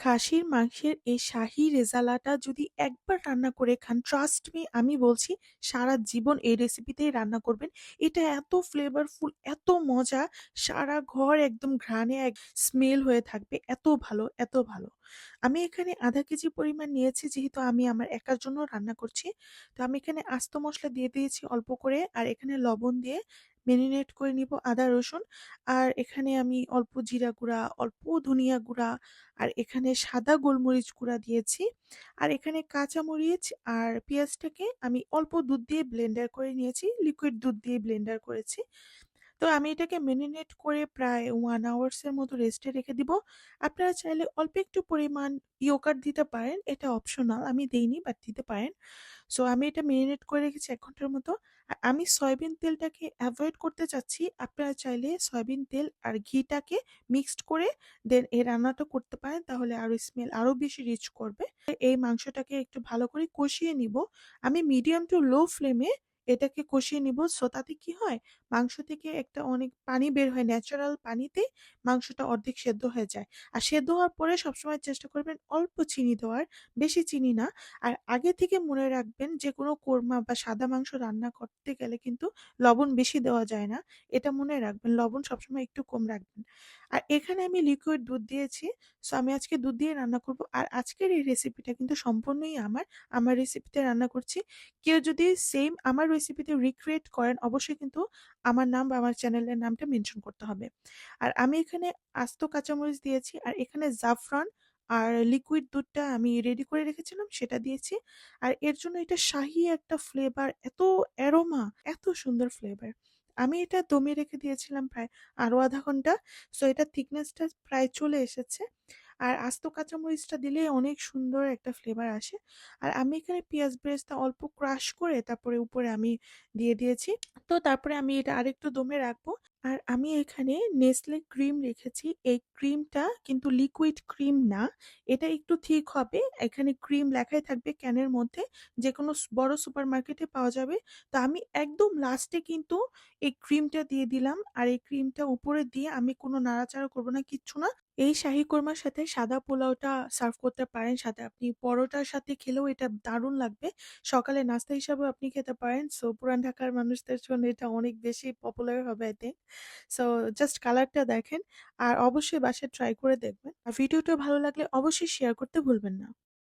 খাসির মাংসের এই শাহী রেজালাটা যদি একবার রান্না করে খান, ট্রাস্ট মি আমি বলছি সারা জীবন এই রেসিপিতেই রান্না করবেন। এটা এত ফ্লেভারফুল, এত মজা, সারা ঘর একদম ঘ্রাণে স্মেল হয়ে থাকবে। এত ভালো, এত ভালো। আমি এখানে ০.৫ কেজি পরিমাণ নিয়েছি যেহেতু আমি আমার একার জন্য রান্না করছি। তো আমি এখানে আস্ত মসলা দিয়ে দিয়েছি অল্প করে, আর এখানে লবণ দিয়ে মেরিনেট করে নিব আদা, রসুন। আর এখানে আমি অল্প জিরা গুঁড়া, অল্প ধনিয়া গুঁড়া, আর এখানে সাদা গোলমরিচ গুঁড়া দিয়েছি। আর এখানে কাঁচামরিচ আর পেঁয়াজটাকে আমি অল্প দুধ দিয়ে ব্লেন্ডার করে নিয়েছি। লিকুইড দুধ দিয়ে ব্লেন্ডার করেছি। তো আমি এটাকে মেরিনেট করে প্রায় 1 আওয়ার্স এর মতো রেস্টে রেখে দিব। আপনারা চাইলে অল্প একটু পরিমাণ ইয়োগার্ট দিতে পারেন। এটা অপশনাল। আমি দেইনি, বাট দিতে পারেন। সো আমি এটা মেরিনেট করে রেখেছি ১ ঘন্টার মতো। আর আমি সয়াবিন তেলটাকে এভয়েড করতে চাচ্ছি। আপনারা চাইলে সয়াবিন তেল আর ঘিটাকে মিক্সড করে দেন এই রান্নাটা করতে পারেন। তাহলে আরো স্মেল আরো বেশি রিচ করবে। এই মাংসটাকে একটু ভালো করে কষিয়ে নিব। আমি মিডিয়াম টু লো ফ্লেমে এটাকে কষিয়ে নিব। সো তাতে কি হয়? মাংস থেকে একটা অনেক পানি বের হয়। ন্যাচারাল পানিতেই মাংসটা অর্ধেক সেদ্ধ হয়ে যায়। আর সেদ্ধ হওয়ার পরে সবসময় চেষ্টা করবেন অল্প চিনি দেওয়ার, বেশি চিনি না। আর আগে থেকে মনে রাখবেন যেকোনো কোরমা বা সাদা মাংস রান্না করতে গেলে কিন্তু লবণ বেশি দেওয়া যায় না। এটা মনে রাখবেন। লবণ সবসময় একটু কম রাখবেন। আর এখানে আমি লিকুইড দুধ দিয়েছি। সো আমি আজকে দুধ দিয়ে রান্না করব। আর আজকের এই রেসিপিটা কিন্তু সম্পূর্ণই আমার। আমার রেসিপিতে রান্না করছি। কেউ যদি সেম আমার রেসিপিতে রিক্রিয়েট করেন অবশ্যই কিন্তু আমার নাম বা আমার চ্যানেলের নামটা মেনশন করতে হবে। আর আমি এখানে আস্ত কাঁচামরিচ দিয়েছি। আর এখানে জাফরান আর লিকুইড দুধটা আমি রেডি করে রেখেছিলাম সেটা দিয়েছি। আর এর জন্য এটা শাহী একটা ফ্লেভার, এত অ্যারোমা, এত সুন্দর ফ্লেভার। আমি এটা দমে রেখে দিয়েছিলাম প্রায় আরো ০.৫ ঘন্টা। সো এটার থিকনেসটা প্রায় চলে এসেছে। আর আস্ত কাঁচামরিচটা দিলে অনেক সুন্দর একটা ফ্লেভার আসে। আর আমি এখানে পেঁয়াজ বেরেস্তা অল্প ক্রাশ করে তারপরে উপরে আমি দিয়ে দিয়েছি। তো তারপরে আমি এটা আরেকটু দমে রাখবো। আর আমি এখানে নেসলে ক্রিম রেখেছি। এই ক্রিমটা কিন্তু লিকুইড ক্রিম না। এটা একটু থিক হবে। এখানে ক্রিম লেখাই থাকবে ক্যানের মধ্যে। যেকোনো বড় সুপারমার্কেটে পাওয়া যাবে। তো আমি একদম লাস্টে কিন্তু এই ক্রিমটা দিয়ে দিলাম। আর এই ক্রিমটা উপরে দিয়ে আমি কোনো নাড়াচাড়া করব না, কিচ্ছু না। এই শাহী কোরমার সাথে সাদা পোলাওটা সার্ভ করতে পারেন। সাথে আপনি পরোটার সাথে খেলেও এটা দারুণ লাগবে। সকালে নাস্তা হিসাবেও আপনি খেতে পারেন। সো পুরান ঢাকার মানুষদের জন্য এটা অনেক বেশি পপুলার হবে আই থিংক। সো জাস্ট কালারটা দেখেন। আর অবশ্যই বাসায় ট্রাই করে দেখবেন। আর ভিডিওটা ভালো লাগলে অবশ্যই শেয়ার করতে ভুলবেন না।